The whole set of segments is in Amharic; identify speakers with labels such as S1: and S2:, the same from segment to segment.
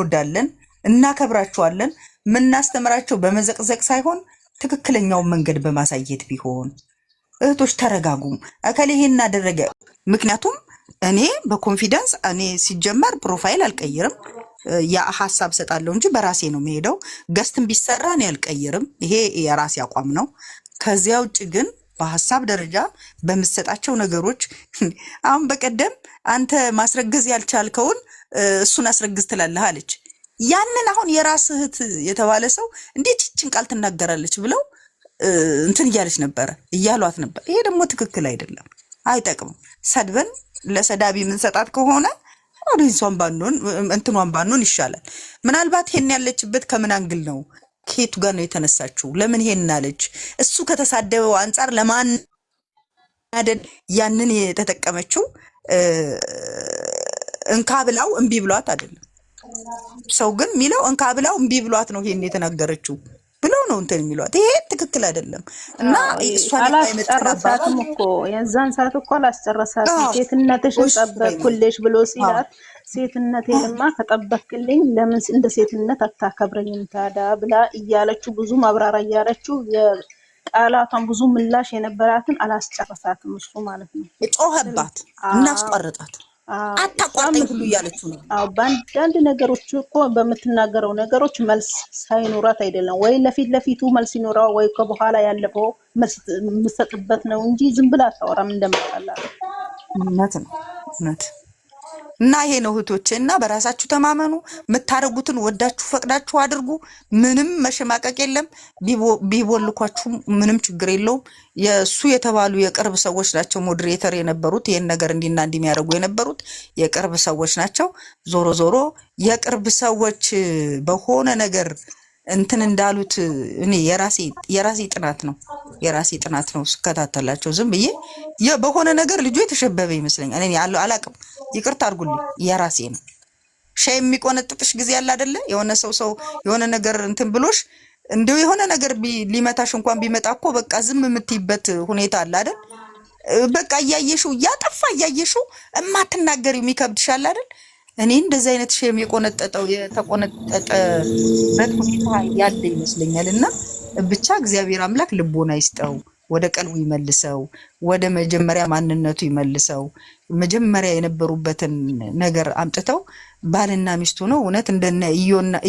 S1: እንወዳለን እናከብራቸዋለን ምናስተምራቸው በመዘቅዘቅ ሳይሆን ትክክለኛውን መንገድ በማሳየት ቢሆን እህቶች ተረጋጉ አከለ ይሄን አደረገ ምክንያቱም እኔ በኮንፊደንስ እኔ ሲጀመር ፕሮፋይል አልቀይርም ያ ሐሳብ ሰጣለሁ እንጂ በራሴ ነው የሚሄደው ገስትም ቢሰራ እኔ አልቀይርም ይሄ የራሴ አቋም ነው ከዚያ ውጭ ግን በሐሳብ ደረጃ በመሰጣቸው ነገሮች አሁን በቀደም አንተ ማስረግዝ ያልቻልከውን እሱን አስረግዝ ትላለህ አለች ያንን አሁን የራስህት የተባለ ሰው እንዴት ይችን ቃል ትናገራለች ብለው እንትን እያለች ነበር እያሏት ነበር ይሄ ደግሞ ትክክል አይደለም አይጠቅም ሰድበን ለሰዳቢ ምን ሰጣት ከሆነ ኦዲንሷን ባንኖን እንትኗን ባንኖን ይሻላል ምናልባት ይሄን ያለችበት ከምን አንግል ነው ከየቱ ጋር ነው የተነሳችው ለምን ይሄን አለች እሱ ከተሳደበው አንፃር ለማን አይደል ያንን የተጠቀመችው እንካብላው እንቢ ብሏት አይደለም ሰው ግን ሚለው እንካብላው እንቢ ብሏት ነው ይሄን የተናገረችው ብለው ነው እንትን የሚሏት ይሄ ትክክል አይደለም እና እሷን
S2: አላስጨረሳትም እኮ የዛን ሰዓት እኮ አላስጨረሳትም ሴትነትሽን ጠበቅኩልሽ ብሎ ሲላት ሴትነቴንማ ከጠበቅልኝ ለምን እንደ ሴትነት አታከብረኝም ታዲያ ብላ እያለችው ብዙ ማብራራ እያለችው የቃላቷን ብዙ ምላሽ የነበራትን አላስጨረሳትም እሱ ማለት ነው
S1: ጮህባት እናስቆርጣት አታቋርጠኝ ሁሉ እያለችው ነው
S2: በአንዳንድ ነገሮች እኮ በምትናገረው ነገሮች መልስ ሳይኖራት አይደለም ወይ ለፊቱ መልስ ይኖራው ወይ ከበኋላ ያለፈው መልስ የምትሰጥበት ነው እንጂ ዝም ብላ አታወራም እንደማታላለ
S1: እውነት ነው እውነት እና ይሄ ነው እህቶቼና በራሳችሁ ተማመኑ ምታረጉትን ወዳችሁ ፈቅዳችሁ አድርጉ ምንም መሸማቀቅ የለም ቢቦልኳችሁ ምንም ችግር የለውም የሱ የተባሉ የቅርብ ሰዎች ናቸው ሞዴሬተር የነበሩት ይሄን ነገር እንዲና እንዲሚያደርጉ የነበሩት የቅርብ ሰዎች ናቸው ዞሮ ዞሮ የቅርብ ሰዎች በሆነ ነገር እንትን እንዳሉት እኔ የራሴ ጥናት ነው ስከታተላቸው ዝም ብዬ በሆነ ነገር ልጁ የተሸበበ ይመስለኛል እኔ አላቅም ይቅርታ አድርጉልኝ የራሴ ነው ሻይ የሚቆነጥጥሽ ጊዜ ያለ አይደለ የሆነ ሰው የሆነ ነገር እንትን ብሎሽ እንደው የሆነ ነገር ሊመታሽ እንኳን ቢመጣ እኮ በቃ ዝም የምትይበት ሁኔታ አለ አይደል በቃ ያያየሽው ያጠፋ ያያየሽው እማትናገሪው የሚከብድሻል አይደል እኔ እንደዚህ አይነት ሼም የተቆነጠጠበት ሁኔታ ያለ ይመስለኛልና ብቻ እግዚአብሔር አምላክ ልቦና ይስጠው ወደ ቀልቡ ይመልሰው ወደ መጀመሪያ ማንነቱ ይመልሰው መጀመሪያ የነበሩበትን ነገር አምጥተው ባልና ሚስቱ ነው እውነት እንደነ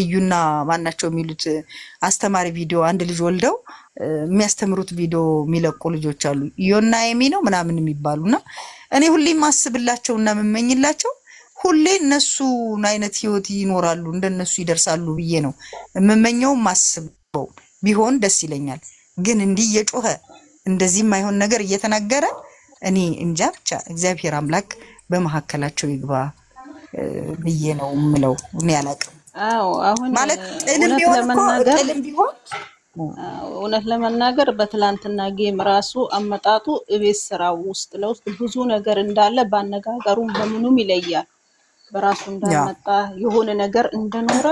S1: እዩና ማናቸው የሚሉት አስተማሪ ቪዲዮ አንድ ልጅ ወልደው የሚያስተምሩት ቪዲዮ የሚለቁ ልጆች አሉ እዩና የሚ ነው ምናምን የሚባሉና እኔ ሁሌም ማስብላቸውና መመኝላቸው ሁሌ እነሱ አይነት ህይወት ይኖራሉ እንደነሱ ይደርሳሉ ብዬ ነው መመኘው ማስበው ቢሆን ደስ ይለኛል ግን እንዲህ የጮኸ እንደዚህ ማይሆን ነገር እየተናገረ እኔ እንጃ ብቻ እግዚአብሔር አምላክ በመሐከላቸው ይግባ ብዬ ነው ምለው እኔ አላቅም
S2: አሁን
S1: ማለት ጥልም ቢሆን
S2: እውነት ለመናገር በትላንትና ጌም ራሱ አመጣጡ እቤት ስራው ውስጥ ለውስጥ ብዙ ነገር እንዳለ ባነጋገሩም በምኑም ይለያል በራሱ እንዳመጣ የሆነ ነገር እንደኖረ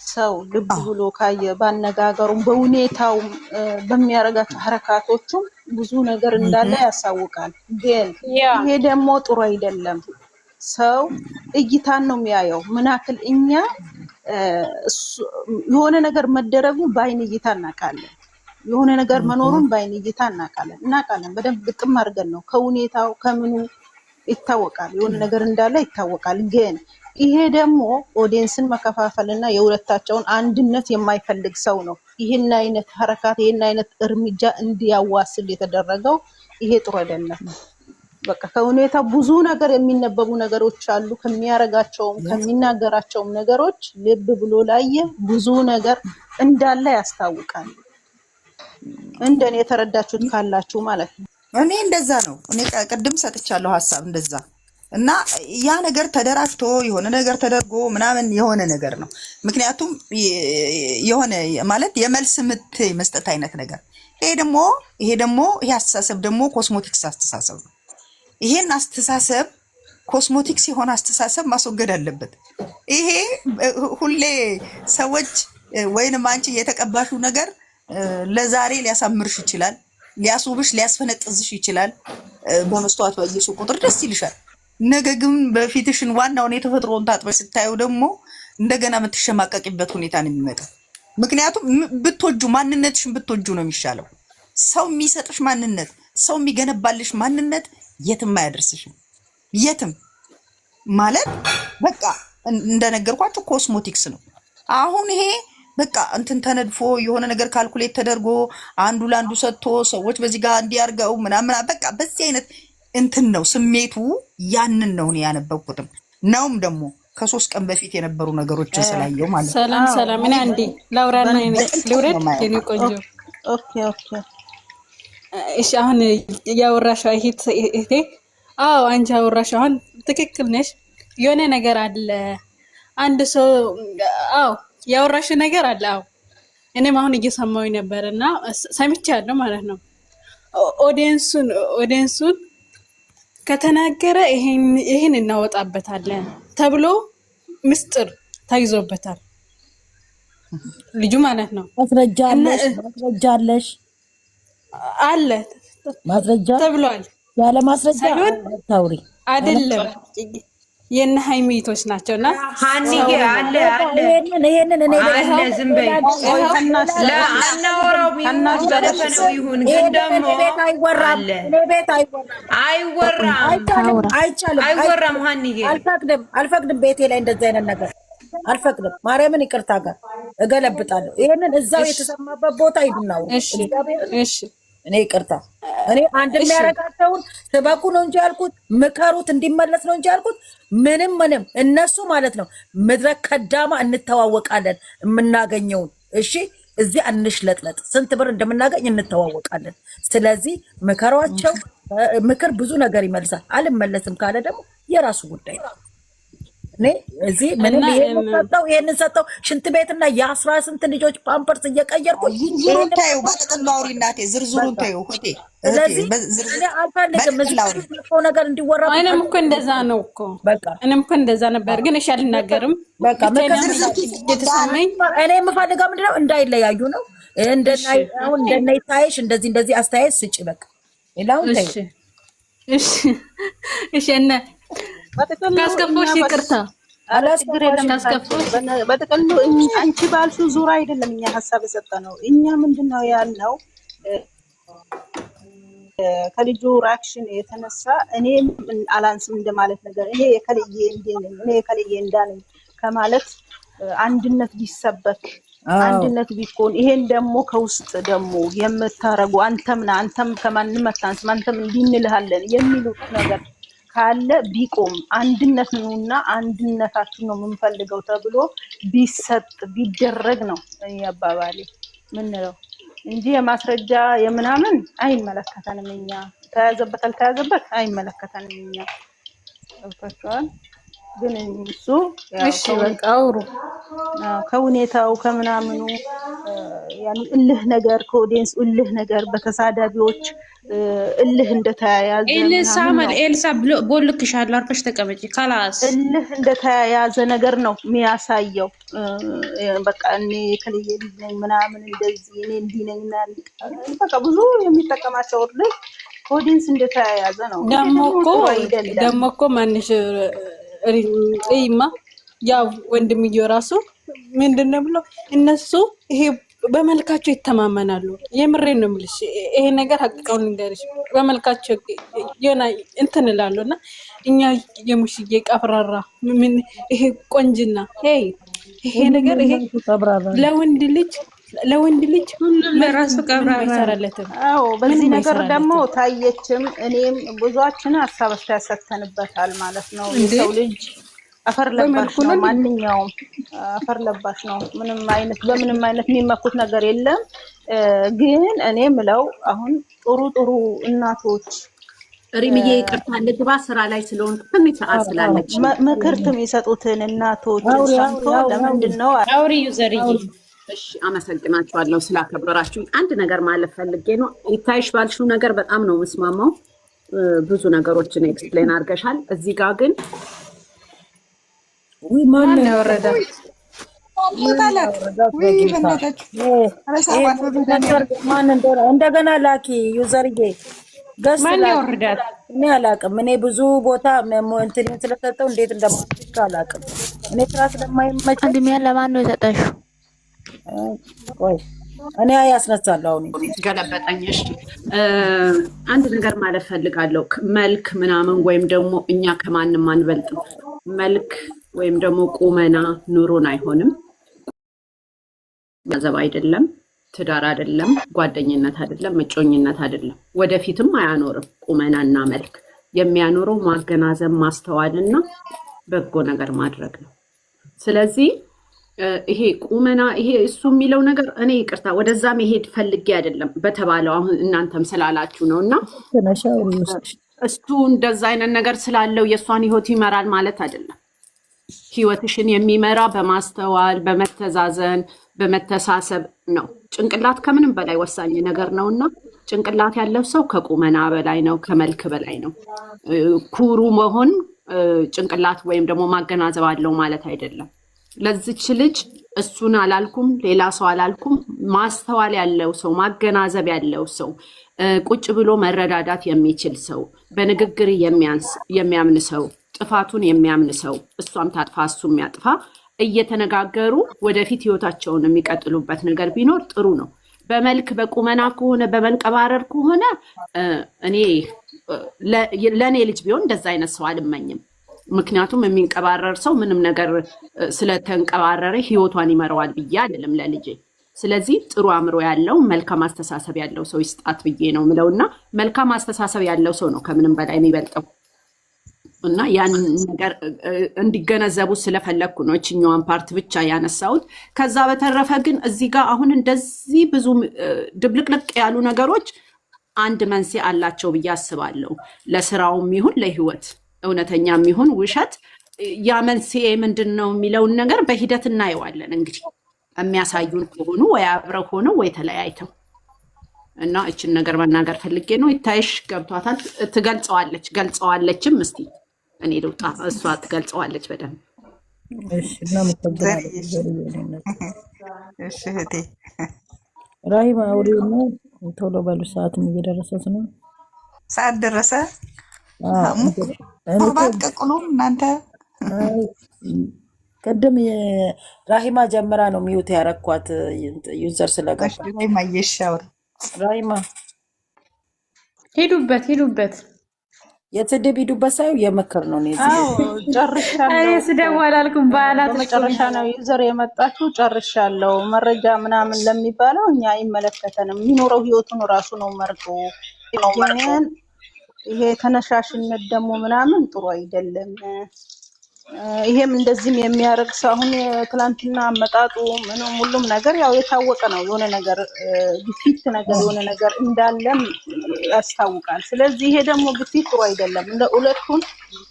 S2: ሰው ልብ ብሎ ካየ ባነጋገሩም በሁኔታው በሚያረጋቸው ሐረካቶቹም ብዙ ነገር እንዳለ ያሳውቃል ግን ይሄ ደግሞ ጥሩ አይደለም ሰው እይታን ነው የሚያየው ምናክል እኛ የሆነ ነገር መደረጉ ባይን እይታ እናቃለን የሆነ ነገር መኖሩን ባይን እይታ እናቃለን በደንብ ግጥም አድርገን ነው ከሁኔታው ከምኑ ይታወቃል የሆነ ነገር እንዳለ ይታወቃል ግን ይሄ ደግሞ ኦዲየንስን መከፋፈልና የሁለታቸውን አንድነት የማይፈልግ ሰው ነው ይሄን አይነት ሐረካት ይሄን አይነት እርምጃ እንዲያዋስል የተደረገው ይሄ ጥሩ አይደለም በቃ ከሁኔታ ብዙ ነገር የሚነበቡ ነገሮች አሉ ከሚያረጋቸውም ከሚናገራቸውም ነገሮች ልብ ብሎ ላየ ብዙ ነገር እንዳለ ያስታውቃል እንደኔ የተረዳችሁት ካላችሁ ማለት ነው
S1: እኔ እንደዛ ነው እኔ ቀድም ሰጥቻለሁ ሐሳብ እንደዛ እና ያ ነገር ተደራጅቶ የሆነ ነገር ተደርጎ ምናምን የሆነ ነገር ነው ምክንያቱም የሆነ ማለት የመልስ ምት መስጠት አይነት ነገር ይሄ ደግሞ አስተሳሰብ ደግሞ ኮስሞቲክስ አስተሳሰብ ነው ይሄን አስተሳሰብ ኮስሞቲክስ የሆነ አስተሳሰብ ማስወገድ አለበት ይሄ ሁሌ ሰዎች ወይንም አንቺ የተቀባሹ ነገር ለዛሬ ሊያሳምርሽ ይችላል ሊያስውብሽ ሊያስፈነጥዝሽ ይችላል በመስተዋት ባየሽ ቁጥር ደስ ይልሻል ነገ ግን በፊትሽን ዋናውን የተፈጥሮን ታጥበሽ ስታዩ ደግሞ እንደገና የምትሸማቀቂበት ሁኔታ ነው የሚመጣው። ምክንያቱም ብትወጁ ማንነትሽን ብትወጁ ነው የሚሻለው። ሰው የሚሰጥሽ ማንነት፣ ሰው የሚገነባልሽ ማንነት የትም አያደርስሽም። የትም ማለት በቃ እንደነገርኳችሁ ኮስሞቲክስ ነው። አሁን ይሄ በቃ እንትን ተነድፎ የሆነ ነገር ካልኩሌት ተደርጎ አንዱ ለአንዱ ሰጥቶ ሰዎች በዚህ ጋር እንዲያርገው ምናምን በቃ በዚህ አይነት እንትን ነው ስሜቱ። ያንን ነው እኔ ያነበብኩትም ነውም ደግሞ ከ3 ቀን በፊት የነበሩ ነገሮችን ስላየው ማለት ነው።
S3: ሰላም እኔ አንዴ ላውራና ልውረድ የኔ ቆንጆ።
S2: ኦኬ
S3: እሺ አሁን ያወራሽው እህቴ፣ አዎ አንቺ ያወራሽው አሁን ትክክል ነሽ። የሆነ ነገር አለ አንድ ሰው አዎ ያወራሽው ነገር አለ። አዎ እኔም አሁን እየሰማሁኝ ነበርና ሰምቻለሁ ማለት ነው። ኦዲየንሱን ከተናገረ ይሄን እናወጣበታለን ተብሎ ምስጢር ተይዞበታል ልጁ ማለት ነው።
S4: ማስረጃለሽ
S3: አለ
S4: ማስረጃ
S3: ተብሏል።
S4: ያለ ማስረጃ ታውሪ አይደለም።
S3: የነ ሃይሚቶች ናቸውና
S5: ሃኒዬ አለ
S4: ይሄንን እኔ
S5: አለ ዝም በይ ለአናወራው ቢሆን በደፈነው ይሁን ግን ደግሞ
S4: አይወራም።
S5: አይወራም። ሃኒዬ
S4: አልፈቅድም። ቤቴ ላይ እንደዚህ አይነት ነገር አልፈቅድም። ማርያምን ይቅርታ ጋር እገለብጣለሁ። ይሄንን እዛው የተሰማበት ቦታ ይዱናው።
S3: እሺ
S4: እኔ ይቅርታ እኔ አንድ የሚያረጋቸውን ስበኩ ነው እንጂ ያልኩት፣ ምከሩት እንዲመለስ ነው እንጂ ያልኩት። ምንም እነሱ ማለት ነው ምድረ ከዳማ እንተዋወቃለን የምናገኘውን። እሺ እዚህ አንሽለጥለጥ፣ ስንት ብር እንደምናገኝ እንተዋወቃለን። ስለዚህ ምከሯቸው። ምክር ብዙ ነገር ይመልሳል። አልመለስም ካለ ደግሞ የራሱ ጉዳይ ነው። እኔ እዚህ ምንም ይሄንን ሰጠው ሽንት ቤትና የ10 ስንት ልጆች ፓምፐርስ እየቀየርኩ
S1: ዝርዝሩን ታዩ። በጥቅል አውሪ እናቴ፣ ዝርዝሩን ታዩ እህቴ።
S4: ስለዚህ እኔ አልፈልግም ነገር እንዲወራ።
S3: እኔም እኮ እንደዛ ነው እኮ በቃ እኔም እኮ እንደዛ ነበር፣ ግን እሺ አልናገርም።
S4: በቃ የተሰማኝ እኔ የምፈልገው ምንድነው እንዳይለያዩ ነው። አሁን እንደነ ታይሽ እንደዚህ አስተያየት ስጪ። በቃ ሌላውን ታዩ።
S3: እሺ እና ካስከፋሽ ይቅርታ።
S2: በጥቅሉ አንቺ ባልሽው ዙሪያ አይደለም እኛ ሀሳብ የሰጠነው። እኛ ምንድነው ያልነው ከልጁ ሪአክሽን የተነሳ እኔም አላንስም እንደማለት ነገር እኔ የከለየ እንደነኝ እኔ የከለየ እንዳነኝ ከማለት አንድነት ቢሰበክ አንድነት ቢኮን ይሄን ደግሞ ከውስጥ ደግሞ የምታረጉ አንተም ከማንም አታንስም አንተም እንዲንልሃለን የሚሉት ነገር ካለ ቢቆም አንድነት ነውና አንድነታችን ነው የምንፈልገው ተብሎ ቢሰጥ ቢደረግ ነው ያባባሌ ምን ነው እንጂ የማስረጃ የምናምን አይመለከተንም። እኛ ተያዘበት አይመለከተንም። እኛ ወጣቷል ግን እሱ
S3: እሺ በቃ አውሩ
S2: ከሁኔታው ከምናምኑ ያን እልህ ነገር ከኦዲየንስ እልህ ነገር በተሳዳቢዎች እልህ እንደተያያዘ
S5: ኤልሳ ቦልክሻለሁ አርፈሽ ተቀመጪ ካላስ
S2: እልህ እንደተያያዘ ነገር ነው የሚያሳየው። በቃ እኔ ከልዬ ልጅ ነኝ ምናምን እንደዚህ እኔ እንዲህ ነኝና በቃ ብዙ የሚጠቀማቸው እልህ ከኦዲየንስ እንደተያያዘ ነው።
S3: ደሞ እኮ ማንሽ እይማ ያው ወንድምየው ራሱ ምንድነው ብሎ እነሱ ይሄ በመልካቸው ይተማመናሉ። የምሬን ነው የምልሽ። ይሄ ነገር ሀቅቀውን እንገርሽ በመልካቸው የሆነ እንትን እላለሁና እኛ የሙሽዬ ቀፍራራ ምን ይሄ ቆንጅና ይሄ ነገር ይሄ ለወንድ ልጅ
S5: ለራሱ ቀብራራ
S3: ይሰራለትም።
S2: አዎ በዚህ ነገር ደግሞ ታየችም እኔም ብዙዎችን ሀሳብ አስተያየተንበታል ማለት ነው። የሰው ልጅ አፈር ለባሽ ነው። ማንኛውም አፈር ለባሽ ነው። በምንም አይነት የሚመኩት ነገር የለም። ግን እኔ ምለው አሁን ጥሩ እናቶች
S6: ሪምዬ ይቅርታ ልግባ ስራ ላይ ስለሆነ ትንሽ ሰዓት ስላለች
S2: ምክርትም የሰጡትን እናቶች ሰምቶ ለምንድነው
S6: አውሪ ዩዘርዬ። እሺ አመሰግናችኋለሁ ስላከበራችሁ። አንድ ነገር ማለት ፈልጌ ነው። ይታይሽ ባልሽው ነገር በጣም ነው መስማማው። ብዙ ነገሮችን ኤክስፕሌን አድርገሻል። እዚህ ጋር ግን
S3: ማን ያወረዳ
S4: እንደገና ላኪ ዩዘርዬ ማን ያወርዳት? እኔ አላውቅም። እኔ ብዙ ቦታ እንትን ስለሰጠው እንዴት እንደማትካ አላውቅም። እኔ ስራ ስለማይመቸኝ
S7: እድሜያ ለማን ነው የሰጠሽው?
S4: ቆይ እኔ ያስነሳለሁ። አሁን
S6: ገለበጠኝ። እሺ አንድ ነገር ማለት ፈልጋለሁ። መልክ ምናምን ወይም ደግሞ እኛ ከማንም አንበልጥም። መልክ ወይም ደግሞ ቁመና ኑሮን አይሆንም። ገንዘብ አይደለም፣ ትዳር አይደለም፣ ጓደኝነት አይደለም፣ እጮኝነት አይደለም፣ ወደፊትም አያኖርም። ቁመናና መልክ የሚያኖረው ማገናዘብ፣ ማስተዋልና በጎ ነገር ማድረግ ነው። ስለዚህ ይሄ ቁመና ይሄ እሱ የሚለው ነገር እኔ ይቅርታ ወደዛ መሄድ ፈልጌ አይደለም በተባለው አሁን እናንተም ስላላችሁ ነው። እና እሱ እንደዛ አይነት ነገር ስላለው የእሷን ህይወት ይመራል ማለት አይደለም። ህይወትሽን የሚመራ በማስተዋል በመተዛዘን በመተሳሰብ ነው። ጭንቅላት ከምንም በላይ ወሳኝ ነገር ነው እና ጭንቅላት ያለው ሰው ከቁመና በላይ ነው፣ ከመልክ በላይ ነው። ኩሩ መሆን ጭንቅላት ወይም ደግሞ ማገናዘብ አለው ማለት አይደለም። ለዚች ልጅ እሱን አላልኩም፣ ሌላ ሰው አላልኩም። ማስተዋል ያለው ሰው፣ ማገናዘብ ያለው ሰው፣ ቁጭ ብሎ መረዳዳት የሚችል ሰው፣ በንግግር የሚያምን ሰው፣ ጥፋቱን የሚያምን ሰው፣ እሷም ታጥፋ እሱም ያጥፋ፣ እየተነጋገሩ ወደፊት ህይወታቸውን የሚቀጥሉበት ነገር ቢኖር ጥሩ ነው። በመልክ በቁመና ከሆነ በመንቀባረር ከሆነ እኔ ለእኔ ልጅ ቢሆን እንደዛ አይነት ሰው አልመኝም። ምክንያቱም የሚንቀባረር ሰው ምንም ነገር ስለተንቀባረረ ህይወቷን ይመረዋል ብዬ አይደለም ለልጄ። ስለዚህ ጥሩ አእምሮ ያለው መልካም አስተሳሰብ ያለው ሰው ይስጣት ብዬ ነው ምለውና መልካም አስተሳሰብ ያለው ሰው ነው ከምንም በላይ የሚበልጠው እና ያን ነገር እንዲገነዘቡ ስለፈለኩ ነው እችኛዋን ፓርት ብቻ ያነሳሁት። ከዛ በተረፈ ግን እዚህ ጋር አሁን እንደዚህ ብዙ ድብልቅልቅ ያሉ ነገሮች አንድ መንስኤ አላቸው ብዬ አስባለሁ። ለስራውም ይሁን ለህይወት እውነተኛም ይሁን ውሸት ያ መንስኤ ምንድን ነው የሚለውን ነገር በሂደት እናየዋለን። እንግዲህ የሚያሳዩን ከሆኑ ወይ አብረው ሆነው ወይ ተለያይተው እና እችን ነገር መናገር ፈልጌ ነው። ይታይሽ ገብቷታል። ገልጸዋለችም። እስቲ እኔ ልውጣ፣ እሷ ትገልጸዋለች በደንብ።
S1: እሺ እህቴ
S4: ራሂማ አውሪውና ቶሎ በሉ፣ ሰዓትም እየደረሰት ነው።
S1: ሰዓት ደረሰ። ቁርባት ቀቅሉ እናንተ።
S4: ቅድም ራሂማ ጀምራ ነው ሚዩት ያረኳት ዩዘር ስለገባ።
S1: ራሂማ እየሻወር
S4: ራሂማ
S5: ሄዱበት
S4: የትድብ ሂዱበት ሳይሆን የምክር ነው።
S2: ጨርሻለሁ።
S5: ስደወል አልኩም በዓላት
S2: መጨረሻ ነው ዩዘር የመጣችው። ጨርሻለሁ። መረጃ ምናምን ለሚባለው እኛ አይመለከተንም። የሚኖረው ህይወቱን ራሱ ነው መርጦ። ግን ይሄ ተነሻሽነት ደግሞ ምናምን ጥሩ አይደለም። ይሄም እንደዚህም የሚያደርግ ሰው አሁን ትላንትና አመጣጡ ምንም ሁሉም ነገር ያው የታወቀ ነው። የሆነ ነገር ግፊት ነገር የሆነ ነገር እንዳለም ያስታውቃል። ስለዚህ ይሄ ደግሞ ግፊት ጥሩ አይደለም። እንደ ሁለቱን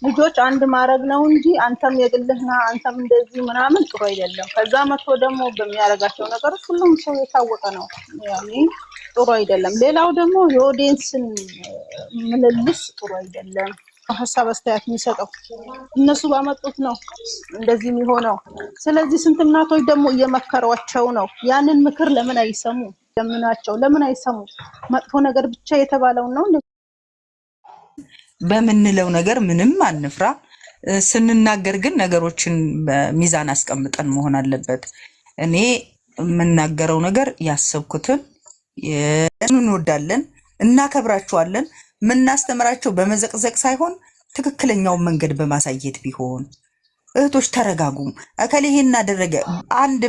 S2: ልጆች አንድ ማድረግ ነው እንጂ አንተም የግልህና አንተም እንደዚህ ምናምን ጥሩ አይደለም። ከዛ መጥቶ ደግሞ በሚያደርጋቸው ነገሮች ሁሉም ሰው የታወቀ ነው። ያኔ ጥሩ አይደለም። ሌላው ደግሞ የኦዲየንስን ምልልስ ጥሩ አይደለም። ሀሳብ አስተያየት የሚሰጠው እነሱ ባመጡት ነው እንደዚህ የሚሆነው። ስለዚህ ስንት እናቶች ደግሞ እየመከሯቸው ነው። ያንን ምክር ለምን አይሰሙ? ለምን አይሰሙ? መጥፎ ነገር ብቻ የተባለው ነው።
S1: በምንለው ነገር ምንም አንፍራ። ስንናገር ግን ነገሮችን በሚዛን አስቀምጠን መሆን አለበት። እኔ የምናገረው ነገር ያሰብኩትን እንወዳለን፣ እናከብራቸዋለን። ምናስተምራቸው በመዘቅዘቅ ሳይሆን ትክክለኛውን መንገድ በማሳየት ቢሆን። እህቶች ተረጋጉ። አከለ ይሄን አደረገ አንድ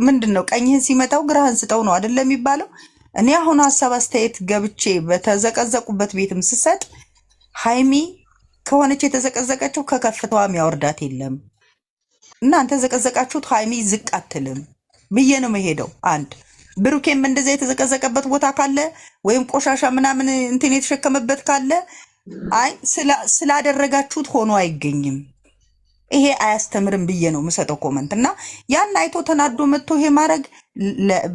S1: ምንድነው ቀኝህን ሲመታው ግራህን ስጠው ነው አይደል የሚባለው? እኔ አሁን ሀሳብ አስተያየት ገብቼ በተዘቀዘቁበት ቤትም ስሰጥ ሃይሚ ከሆነች የተዘቀዘቀችው ከከፍታዋ የሚያወርዳት የለም። እናንተ ዘቀዘቃችሁት ሃይሚ ዝቅ አትልም ብዬ ነው መሄደው። አንድ ብሩኬም እንደዛ የተዘቀዘቀበት ቦታ ካለ ወይም ቆሻሻ ምናምን እንትን የተሸከመበት ካለ አይ ስላደረጋችሁት ሆኖ አይገኝም። ይሄ አያስተምርም ብዬ ነው የምሰጠው ኮመንት። እና ያን አይቶ ተናዶ መጥቶ ይሄ ማድረግ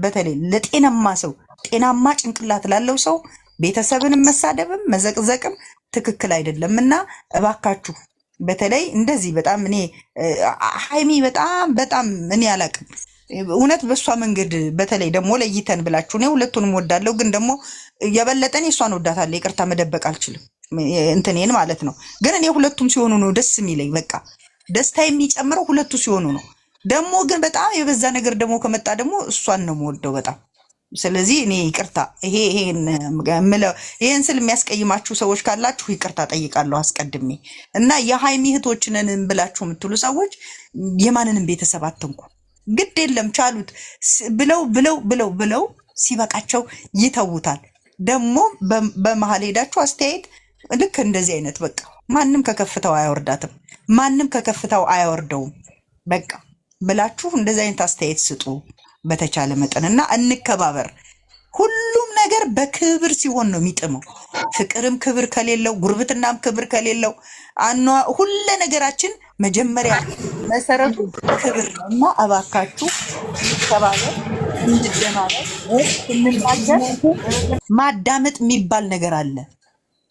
S1: በተለይ ለጤናማ ሰው፣ ጤናማ ጭንቅላት ላለው ሰው ቤተሰብንም መሳደብም መዘቅዘቅም ትክክል አይደለም። እና እባካችሁ በተለይ እንደዚህ በጣም እኔ ሃይሚ በጣም እኔ አላቅም እውነት በሷ መንገድ በተለይ ደግሞ ለይተን ብላችሁ ነው። ሁለቱንም ወዳለው ግን ደግሞ የበለጠን እሷን ወዳታለሁ። ይቅርታ መደበቅ አልችልም እንትኔን ማለት ነው። ግን እኔ ሁለቱም ሲሆኑ ነው ደስ የሚለኝ። በቃ ደስታ የሚጨምረው ሁለቱ ሲሆኑ ነው። ደግሞ ግን በጣም የበዛ ነገር ደግሞ ከመጣ ደግሞ እሷን ነው የምወደው በጣም። ስለዚህ እኔ ይቅርታ ይሄን ስል የሚያስቀይማችሁ ሰዎች ካላችሁ ይቅርታ ጠይቃለሁ አስቀድሜ። እና የሃይሚ እህቶች ነን ብላችሁ የምትሉ ሰዎች የማንንም ቤተሰብ አትንኩ። ግድ የለም ቻሉት ብለው ሲበቃቸው ይተውታል። ደግሞ በመሀል ሄዳችሁ አስተያየት ልክ እንደዚህ አይነት በቃ ማንም ከከፍታው አያወርዳትም፣ ማንም ከከፍታው አያወርደውም በቃ ብላችሁ እንደዚህ አይነት አስተያየት ስጡ በተቻለ መጠንና እንከባበር። ሁሉም ነገር በክብር ሲሆን ነው የሚጥመው። ፍቅርም ክብር ከሌለው፣ ጉርብትናም ክብር ከሌለው ሁሉ ነገራችን መጀመሪያ መሰረቱ ክብር ነው። እና እባካችሁ እንከባበር፣ እንድደማመጥ፣ እንናገር። ማዳመጥ የሚባል ነገር አለ።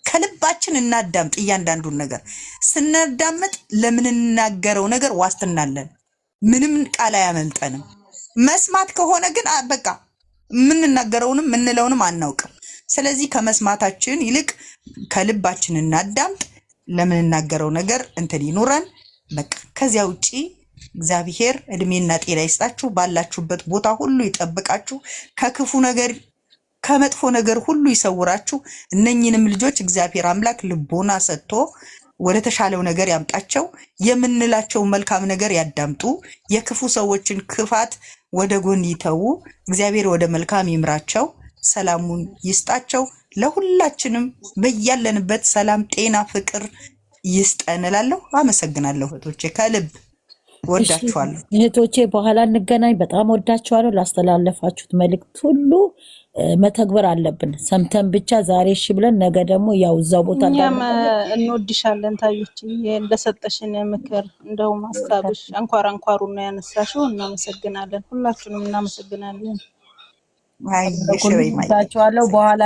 S1: ከልባችን እናዳምጥ። እያንዳንዱን ነገር ስናዳምጥ ለምንናገረው ነገር ዋስትና አለን። ምንም ቃል አያመልጠንም። መስማት ከሆነ ግን በቃ የምንናገረውንም የምንለውንም አናውቅም። ስለዚህ ከመስማታችን ይልቅ ከልባችን እናዳምጥ። ለምንናገረው ነገር እንትን ይኑረን በቃ። ከዚያ ውጪ እግዚአብሔር እድሜና ጤና ይስጣችሁ፣ ባላችሁበት ቦታ ሁሉ ይጠብቃችሁ፣ ከክፉ ነገር ከመጥፎ ነገር ሁሉ ይሰውራችሁ። እነኝንም ልጆች እግዚአብሔር አምላክ ልቦና ሰጥቶ ወደ ተሻለው ነገር ያምጣቸው። የምንላቸው መልካም ነገር ያዳምጡ። የክፉ ሰዎችን ክፋት ወደ ጎን ይተዉ። እግዚአብሔር ወደ መልካም ይምራቸው፣ ሰላሙን ይስጣቸው። ለሁላችንም በያለንበት ሰላም፣ ጤና፣ ፍቅር ይስጠን እላለሁ። አመሰግናለሁ እህቶቼ፣ ከልብ ወዳችኋለሁ።
S4: እህቶቼ በኋላ እንገናኝ። በጣም ወዳችኋለሁ። ላስተላለፋችሁት መልእክት ሁሉ መተግበር አለብን። ሰምተን ብቻ ዛሬ እሺ ብለን ነገ ደግሞ ያው እዛው ቦታ
S2: እንወድሻለን። ታዮች እንደሰጠሽን ምክር እንደው ማስታብሽ አንኳሩ ነው ያነሳሽው። እናመሰግናለን። ሁላችሁንም እናመሰግናለን።
S1: አይ እሺ በይ ማይ
S4: በኋላ